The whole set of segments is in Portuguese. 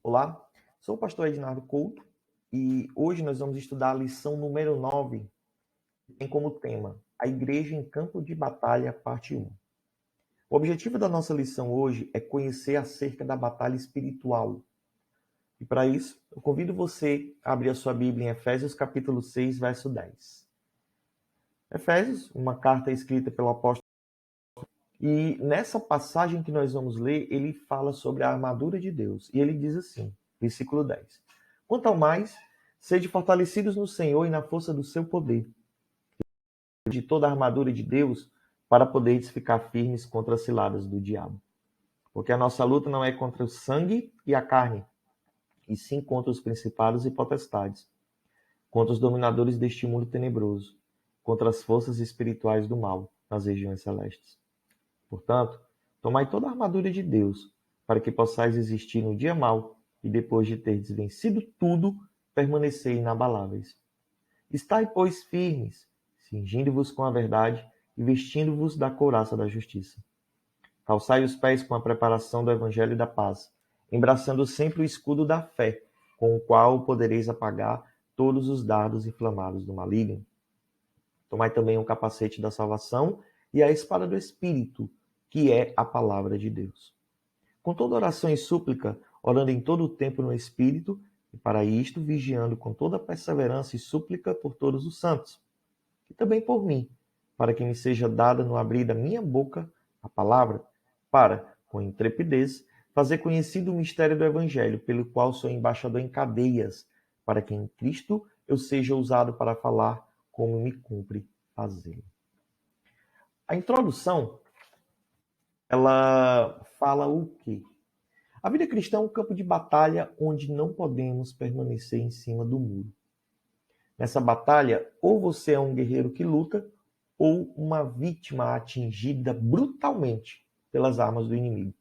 Olá, sou o pastor Ednardo Couto e hoje nós vamos estudar a lição número 9, que tem como tema A Igreja em Campo de Batalha, parte 1. O objetivo da nossa lição hoje é conhecer acerca da batalha espiritual. E para isso, eu convido você a abrir a sua Bíblia em Efésios capítulo 6, verso 10. Efésios, uma carta escrita pelo apóstolo. E nessa passagem que nós vamos ler, ele fala sobre a armadura de Deus. E ele diz assim, versículo 10. Quanto ao mais, sede fortalecidos no Senhor e na força do seu poder, de toda a armadura de Deus, para poderes ficar firmes contra as ciladas do diabo. Porque a nossa luta não é contra o sangue e a carne, e sim contra os principados e potestades, contra os dominadores deste mundo tenebroso, contra as forças espirituais do mal nas regiões celestes. Portanto, tomai toda a armadura de Deus, para que possais existir no dia mau e depois de teres vencido tudo, permanecer inabaláveis. Estai, pois, firmes, cingindo-vos com a verdade e vestindo-vos da couraça da justiça. Calçai os pés com a preparação do evangelho da paz, embraçando sempre o escudo da fé, com o qual podereis apagar todos os dardos inflamados do maligno. Tomai também o capacete da salvação e a espada do Espírito, que é a palavra de Deus. Com toda oração e súplica, orando em todo o tempo no Espírito, e para isto vigiando com toda perseverança e súplica por todos os santos, e também por mim, para que me seja dada no abrir da minha boca a palavra, para, com intrepidez, fazer conhecido o mistério do Evangelho, pelo qual sou embaixador em cadeias, para que em Cristo eu seja usado para falar como me cumpre fazê-lo. A introdução, ela fala o quê? A vida cristã é um campo de batalha onde não podemos permanecer em cima do muro. Nessa batalha, ou você é um guerreiro que luta, ou uma vítima atingida brutalmente pelas armas do inimigo.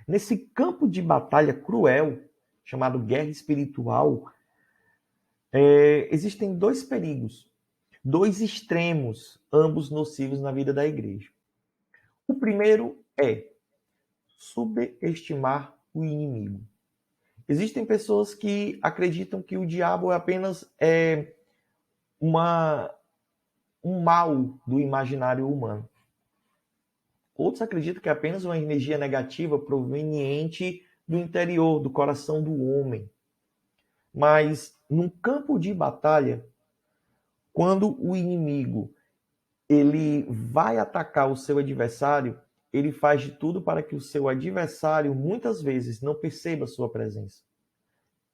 Nesse campo de batalha cruel, chamado guerra espiritual, existem dois perigos, dois extremos, ambos nocivos na vida da igreja. O primeiro é subestimar o inimigo. Existem pessoas que acreditam que o diabo é apenas um mal do imaginário humano. Outros acreditam que é apenas uma energia negativa proveniente do interior, do coração do homem. Mas num campo de batalha, quando o inimigo ele vai atacar o seu adversário, ele faz de tudo para que o seu adversário muitas vezes não perceba a sua presença.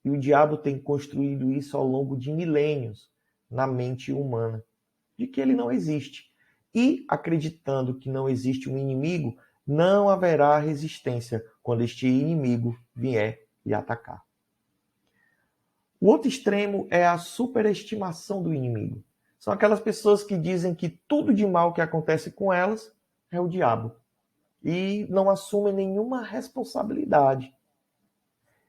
E o diabo tem construído isso ao longo de milênios na mente humana, de que ele não existe. E, acreditando que não existe um inimigo, não haverá resistência quando este inimigo vier lhe atacar. O outro extremo é a superestimação do inimigo. São aquelas pessoas que dizem que tudo de mal que acontece com elas é o diabo. E não assumem nenhuma responsabilidade.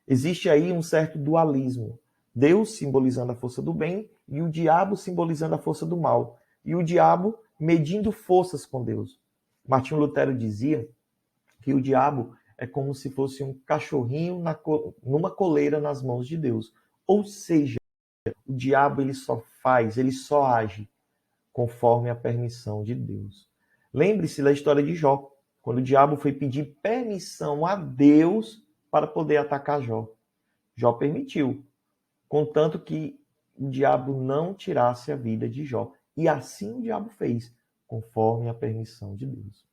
Existe aí um certo dualismo. Deus simbolizando a força do bem e o diabo simbolizando a força do mal. E o diabo medindo forças com Deus. Martinho Lutero dizia que o diabo é como se fosse um cachorrinho numa coleira nas mãos de Deus. Ou seja, o diabo ele só age conforme a permissão de Deus. Lembre-se da história de Jó, quando o diabo foi pedir permissão a Deus para poder atacar Jó. Jó permitiu, contanto que o diabo não tirasse a vida de Jó. E assim o diabo fez, conforme a permissão de Deus.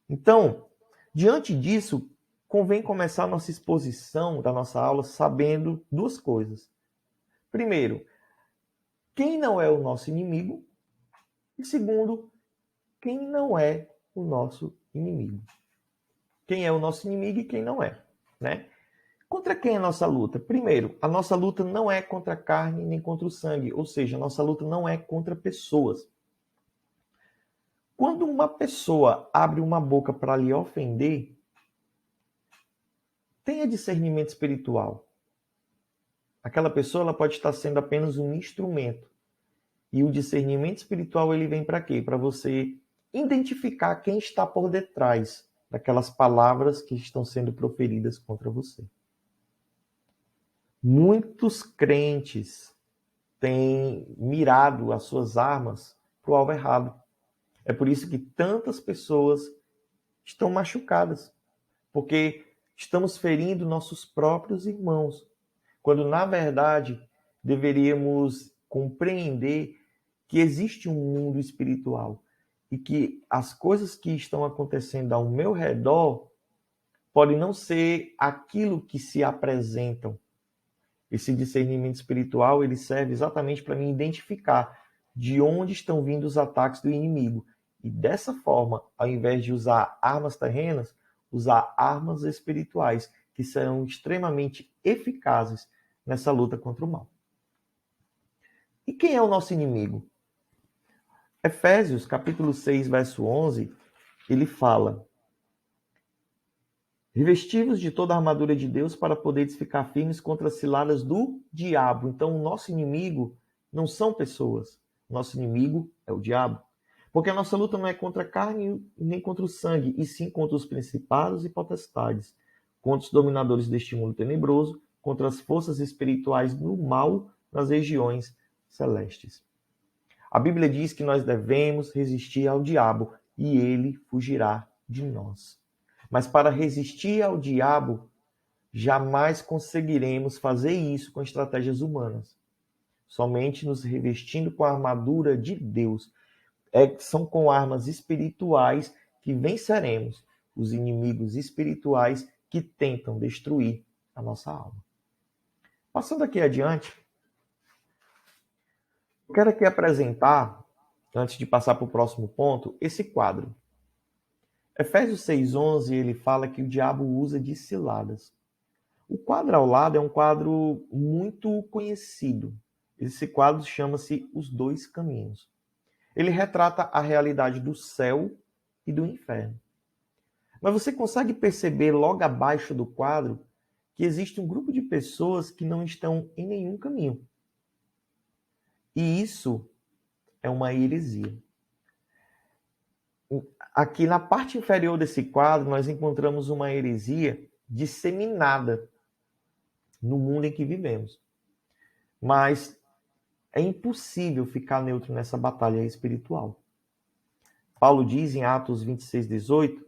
Então, diante disso, convém começar a nossa exposição da nossa aula sabendo duas coisas. Primeiro, quem não é o nosso inimigo? E segundo, quem não é o nosso inimigo? Quem é o nosso inimigo e quem não é, né? Contra quem é a nossa luta? Primeiro, a nossa luta não é contra a carne nem contra o sangue, ou seja, a nossa luta não é contra pessoas. Quando uma pessoa abre uma boca para lhe ofender, tenha discernimento espiritual. Aquela pessoa ela pode estar sendo apenas um instrumento. E o discernimento espiritual ele vem para quê? Para você identificar quem está por detrás daquelas palavras que estão sendo proferidas contra você. Muitos crentes têm mirado as suas armas para o alvo errado. É por isso que tantas pessoas estão machucadas, porque estamos ferindo nossos próprios irmãos, quando na verdade deveríamos compreender que existe um mundo espiritual e que as coisas que estão acontecendo ao meu redor podem não ser aquilo que se apresentam. Esse discernimento espiritual, ele serve exatamente para me identificar de onde estão vindo os ataques do inimigo. E dessa forma, ao invés de usar armas terrenas, usar armas espirituais, que serão extremamente eficazes nessa luta contra o mal. E quem é o nosso inimigo? Efésios, capítulo 6, verso 11, ele fala: revestivos de toda a armadura de Deus para poderes ficar firmes contra as ciladas do diabo. Então, o nosso inimigo não são pessoas. Nosso inimigo é o diabo. Porque a nossa luta não é contra a carne nem contra o sangue, e sim contra os principados e potestades, contra os dominadores deste mundo tenebroso, contra as forças espirituais do mal nas regiões celestes. A Bíblia diz que nós devemos resistir ao diabo e ele fugirá de nós. Mas para resistir ao diabo, jamais conseguiremos fazer isso com estratégias humanas. Somente nos revestindo com a armadura de Deus. São com armas espirituais que venceremos os inimigos espirituais que tentam destruir a nossa alma. Passando aqui adiante, eu quero aqui apresentar, antes de passar para o próximo ponto, esse quadro. Efésios 6,11, ele fala que o diabo usa de ciladas. O quadro ao lado é um quadro muito conhecido. Esse quadro chama-se Os Dois Caminhos. Ele retrata a realidade do céu e do inferno. Mas você consegue perceber logo abaixo do quadro que existe um grupo de pessoas que não estão em nenhum caminho. E isso é uma heresia. Aqui na parte inferior desse quadro, nós encontramos uma heresia disseminada no mundo em que vivemos. Mas é impossível ficar neutro nessa batalha espiritual. Paulo diz em Atos 26:18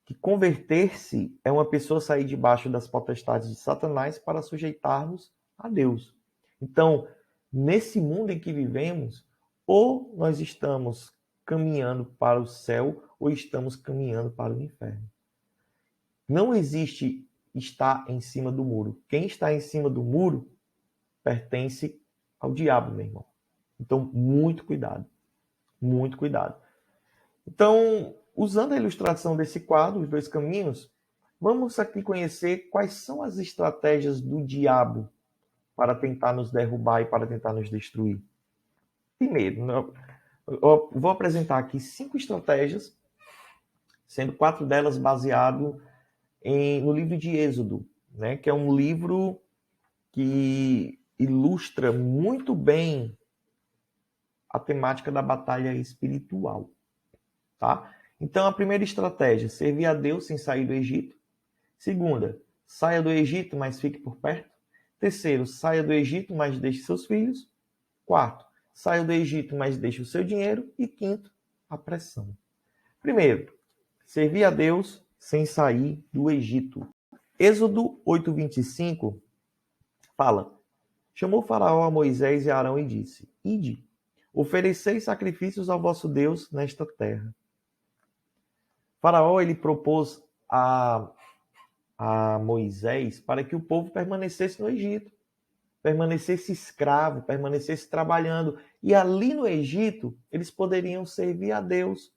que converter-se é uma pessoa sair debaixo das potestades de Satanás para sujeitar-nos a Deus. Então, nesse mundo em que vivemos, ou nós estamos caminhando para o céu ou estamos caminhando para o inferno. Não existe estar em cima do muro. Quem está em cima do muro pertence ao diabo, meu irmão. Então, muito cuidado. Muito cuidado. Então, usando a ilustração desse quadro, Os Dois Caminhos, vamos aqui conhecer quais são as estratégias do diabo para tentar nos derrubar e para tentar nos destruir. Primeiro, eu vou apresentar aqui 5 estratégias, sendo 4 delas baseado no livro de Êxodo, né, que é um livro que ilustra muito bem a temática da batalha espiritual. Tá? Então, a primeira estratégia, servir a Deus sem sair do Egito. Segunda, saia do Egito, mas fique por perto. Terceiro, saia do Egito, mas deixe seus filhos. Quarto, saia do Egito, mas deixe o seu dinheiro. E quinto, a pressão. Primeiro, servir a Deus sem sair do Egito. Êxodo 8:25 fala: chamou Faraó a Moisés e a Arão e disse: ide, oferecei sacrifícios ao vosso Deus nesta terra. Faraó ele propôs a Moisés para que o povo permanecesse no Egito, permanecesse escravo, permanecesse trabalhando. E ali no Egito, eles poderiam servir a Deus,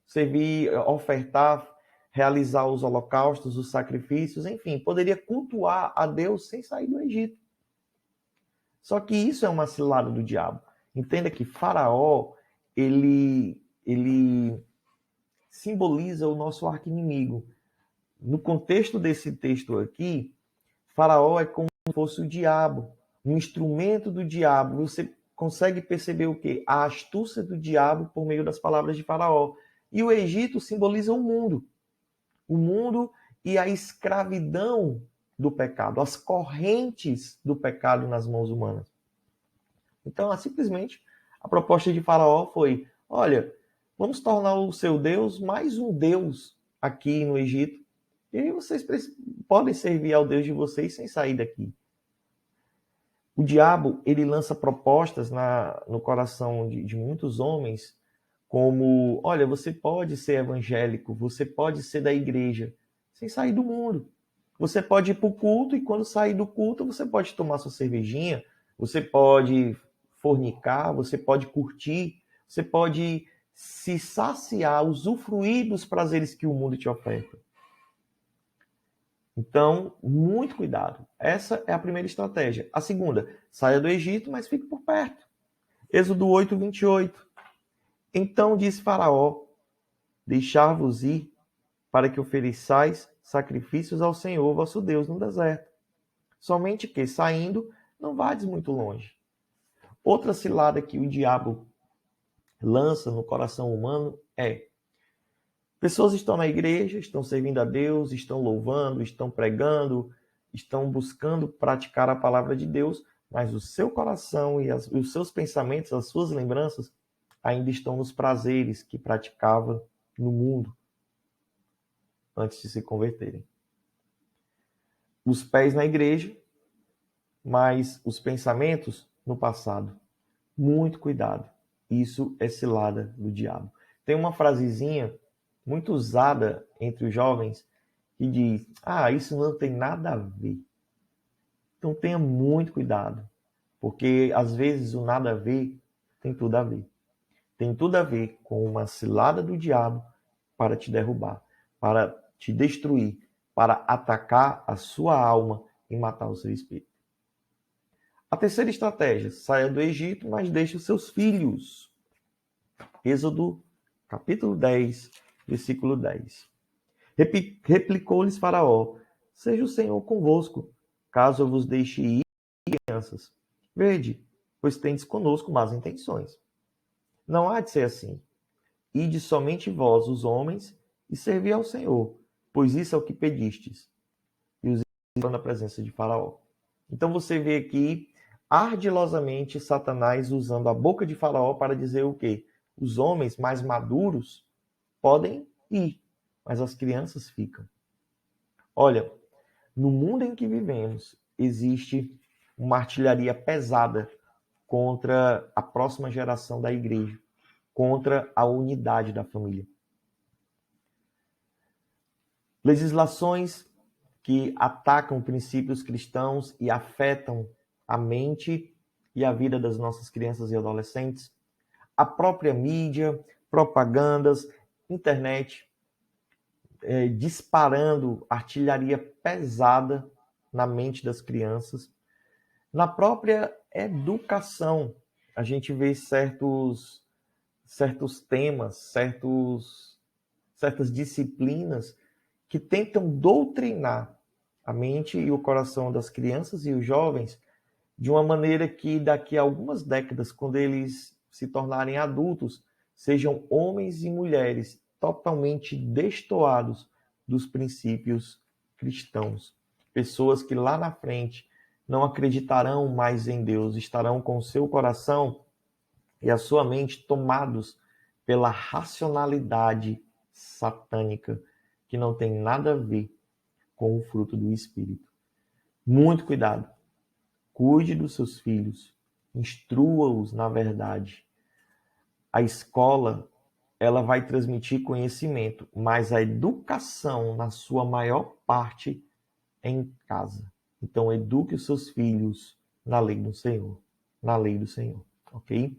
servir, ofertar, realizar os holocaustos, os sacrifícios, enfim, poderia cultuar a Deus sem sair do Egito. Só que isso é uma cilada do diabo. Entenda que Faraó, ele simboliza o nosso arqui-inimigo. No contexto desse texto aqui, Faraó é como se fosse o diabo, um instrumento do diabo. Você consegue perceber o quê? A astúcia do diabo por meio das palavras de Faraó. E o Egito simboliza o mundo. O mundo e a escravidão do pecado, as correntes do pecado nas mãos humanas. Então, simplesmente, a proposta de Faraó foi: olha, vamos tornar o seu Deus mais um Deus aqui no Egito, e aí vocês podem servir ao Deus de vocês sem sair daqui. O diabo, ele lança propostas no coração de muitos homens, como: olha, você pode ser evangélico, você pode ser da igreja, sem sair do mundo. Você pode ir para o culto e quando sair do culto você pode tomar sua cervejinha, você pode fornicar, você pode curtir, você pode se saciar, usufruir dos prazeres que o mundo te oferta. Então, muito cuidado. Essa é a primeira estratégia. A segunda, saia do Egito, mas fique por perto. Êxodo 8, 28. Então disse Faraó: deixar-vos ir para que ofereçais sacrifícios ao Senhor vosso Deus no deserto. Somente que, saindo, não vades muito longe. Outra cilada que o diabo lança no coração humano é: pessoas estão na igreja, estão servindo a Deus, estão louvando, estão pregando, estão buscando praticar a palavra de Deus, mas o seu coração e os seus pensamentos, as suas lembranças, ainda estão nos prazeres que praticava no mundo antes de se converterem. Os pés na igreja, mas os pensamentos no passado. Muito cuidado. Isso é cilada do diabo. Tem uma frasezinha muito usada entre os jovens que diz: isso não tem nada a ver. Então tenha muito cuidado, porque às vezes o nada a ver tem tudo a ver. Tem tudo a ver com uma cilada do diabo para te derrubar, para te destruir, para atacar a sua alma e matar o seu espírito. A terceira estratégia: saia do Egito, mas deixe os seus filhos. Êxodo, capítulo 10, versículo 10. Replicou-lhes Faraó: seja o Senhor convosco, caso eu vos deixe ir, crianças. Vede, pois tendes conosco más intenções. Não há de ser assim. Ide somente vós, os homens, e servi ao Senhor, pois isso é o que pedistes. E os enviou na presença de Faraó. Então você vê aqui ardilosamente Satanás usando a boca de Faraó para dizer o quê? Os homens mais maduros podem ir, mas as crianças ficam. Olha, no mundo em que vivemos, existe uma artilharia pesada contra a próxima geração da igreja, contra a unidade da família. Legislações que atacam princípios cristãos e afetam a mente e a vida das nossas crianças e adolescentes. A própria mídia, propagandas, internet, disparando artilharia pesada na mente das crianças. Na própria educação, a gente vê certos temas, certas disciplinas que tentam doutrinar a mente e o coração das crianças e os jovens de uma maneira que daqui a algumas décadas, quando eles se tornarem adultos, sejam homens e mulheres totalmente destoados dos princípios cristãos. Pessoas que lá na frente não acreditarão mais em Deus, estarão com o seu coração e a sua mente tomados pela racionalidade satânica, que não tem nada a ver com o fruto do Espírito. Muito cuidado. Cuide dos seus filhos. Instrua-os na verdade. A escola, ela vai transmitir conhecimento, mas a educação, na sua maior parte, é em casa. Então, eduque os seus filhos na lei do Senhor. Na lei do Senhor, ok?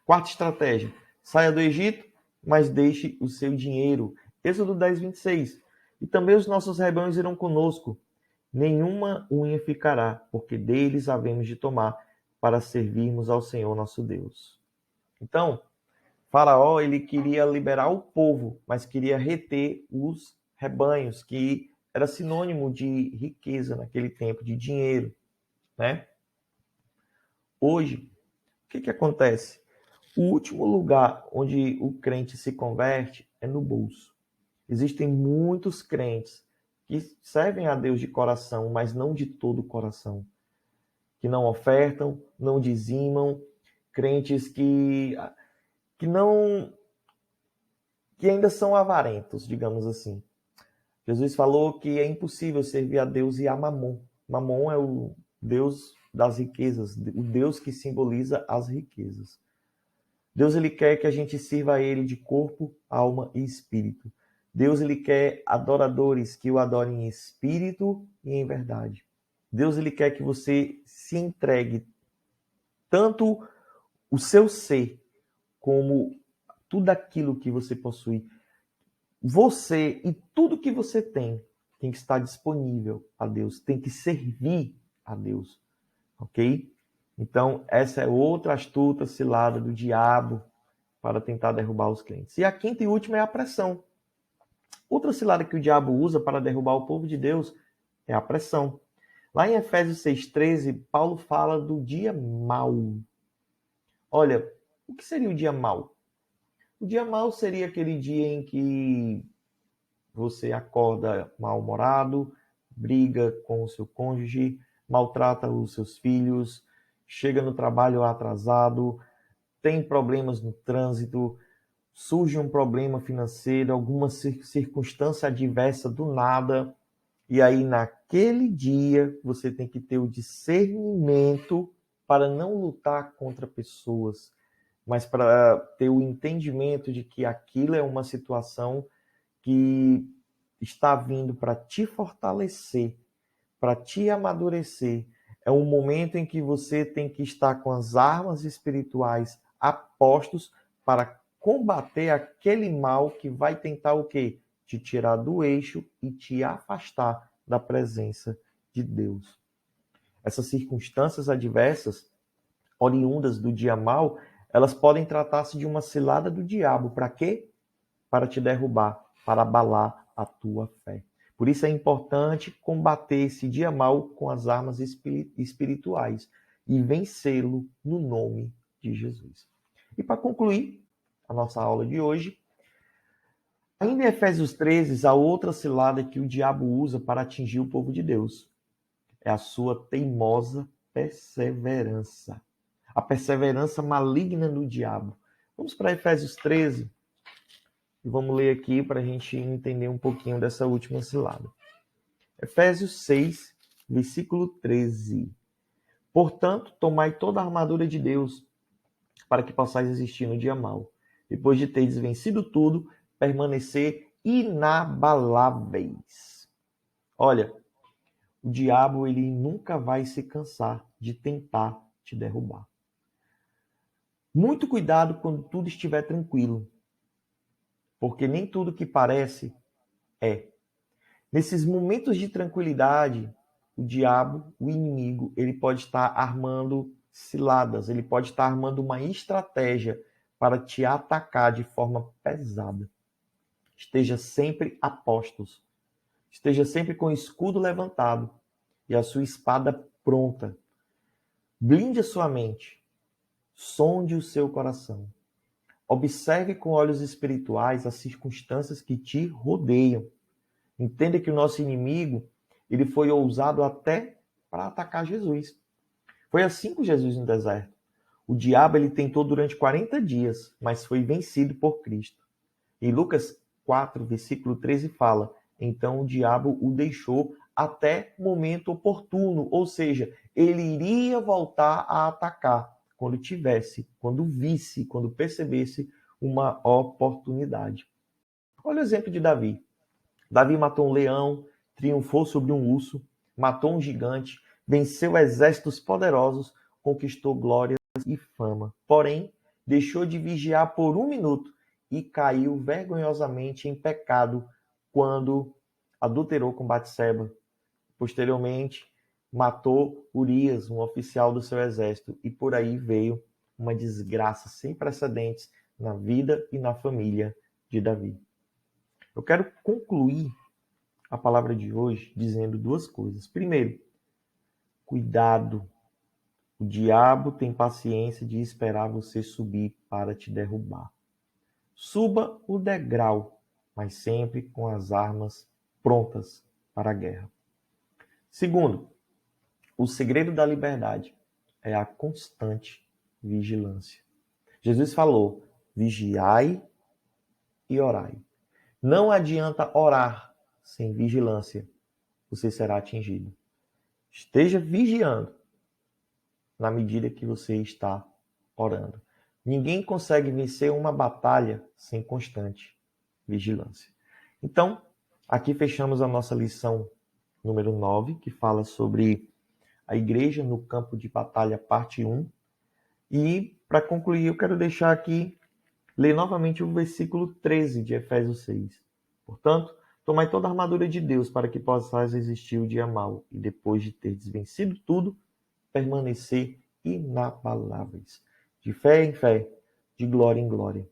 Quarta estratégia: saia do Egito, mas deixe o seu dinheiro. Êxodo 10, 26. E também os nossos rebanhos irão conosco. Nenhuma unha ficará, porque deles havemos de tomar para servirmos ao Senhor nosso Deus. Então, Faraó, ele queria liberar o povo, mas queria reter os rebanhos, que era sinônimo de riqueza naquele tempo, de dinheiro, né? Hoje, o que acontece? O último lugar onde o crente se converte é no bolso. Existem muitos crentes que servem a Deus de coração, mas não de todo o coração, que não ofertam, não dizimam, crentes que não que ainda são avarentos, digamos assim. Jesus falou que é impossível servir a Deus e a Mamon. Mamon é o Deus das riquezas, o Deus que simboliza as riquezas. Deus ele quer que a gente sirva a ele de corpo, alma e espírito. Deus ele quer adoradores que o adorem em espírito e em verdade. Deus ele quer que você se entregue tanto o seu ser como tudo aquilo que você possui. Você e tudo que você tem que estar disponível a Deus, tem que servir a Deus, ok? Então, essa é outra astuta cilada do diabo para tentar derrubar os crentes. E a quinta e última é a pressão. Outra cilada que o diabo usa para derrubar o povo de Deus é a pressão. Lá em Efésios 6,13, Paulo fala do dia mau. Olha, o que seria o dia mau? O dia mau seria aquele dia em que você acorda mal-humorado, briga com o seu cônjuge, maltrata os seus filhos, chega no trabalho atrasado, tem problemas no trânsito, surge um problema financeiro, alguma circunstância adversa do nada, e aí naquele dia você tem que ter o discernimento para não lutar contra pessoas, mas para ter o entendimento de que aquilo é uma situação que está vindo para te fortalecer, para te amadurecer. É um momento em que você tem que estar com as armas espirituais a postos para combater aquele mal que vai tentar o quê? Te tirar do eixo e te afastar da presença de Deus. Essas circunstâncias adversas, oriundas do dia mal, elas podem tratar-se de uma cilada do diabo. Para quê? Para te derrubar, para abalar a tua fé. Por isso é importante combater esse dia mal com as armas espirituais e vencê-lo no nome de Jesus. E para concluir a nossa aula de hoje, ainda em Efésios 13, há outra cilada que o diabo usa para atingir o povo de Deus. É a sua teimosa perseverança. A perseverança maligna do diabo. Vamos para Efésios 13, e vamos ler aqui para a gente entender um pouquinho dessa última cilada. Efésios 6, versículo 13. Portanto, tomai toda a armadura de Deus, para que possais resistir no dia mau. Depois de teres vencido tudo, permanecer inabaláveis. Olha, o diabo ele nunca vai se cansar de tentar te derrubar. Muito cuidado quando tudo estiver tranquilo, porque nem tudo que parece é. Nesses momentos de tranquilidade, o diabo, o inimigo, ele pode estar armando ciladas, ele pode estar armando uma estratégia para te atacar de forma pesada. Esteja sempre a postos. Esteja sempre com o escudo levantado e a sua espada pronta. Blinde a sua mente. Sonde o seu coração. Observe com olhos espirituais as circunstâncias que te rodeiam. Entenda que o nosso inimigo, ele foi ousado até para atacar Jesus. Foi assim com Jesus no deserto. O diabo ele tentou durante 40 dias, mas foi vencido por Cristo. Em Lucas 4, versículo 13 fala: então o diabo o deixou até o momento oportuno, ou seja, ele iria voltar a atacar quando visse, quando percebesse uma oportunidade. Olha o exemplo de Davi. Davi matou um leão, triunfou sobre um urso, matou um gigante, venceu exércitos poderosos, conquistou glórias e fama. Porém, deixou de vigiar por um minuto e caiu vergonhosamente em pecado quando adulterou com Batseba. Posteriormente, matou Urias, um oficial do seu exército, e por aí veio uma desgraça sem precedentes na vida e na família de Davi. Eu quero concluir a palavra de hoje dizendo duas coisas. Primeiro, cuidado. O diabo tem paciência de esperar você subir para te derrubar. Suba o degrau, mas sempre com as armas prontas. para a guerra. Segundo, o segredo da liberdade é a constante vigilância. Jesus falou: vigiai e orai. Não adianta orar sem vigilância, você será atingido. Esteja vigiando na medida que você está orando. Ninguém consegue vencer uma batalha sem constante vigilância. Então, aqui fechamos a nossa lição número 9, que fala sobre a igreja no campo de batalha, parte 1. E, para concluir, eu quero deixar aqui, ler novamente o versículo 13 de Efésios 6. Portanto, tomai toda a armadura de Deus para que possais resistir o dia mau e, depois de ter vencido tudo, permanecer inabaláveis. De fé em fé, de glória em glória.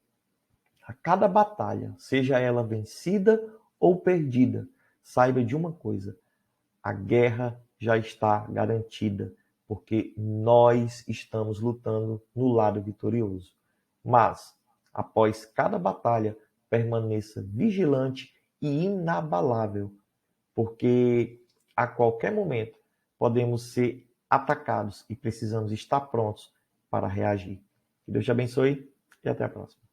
A cada batalha, seja ela vencida ou perdida, saiba de uma coisa: a guerra já está garantida, porque nós estamos lutando no lado vitorioso. Mas, após cada batalha, permaneça vigilante e inabalável, porque a qualquer momento podemos ser atacados e precisamos estar prontos para reagir. Que Deus te abençoe e até a próxima.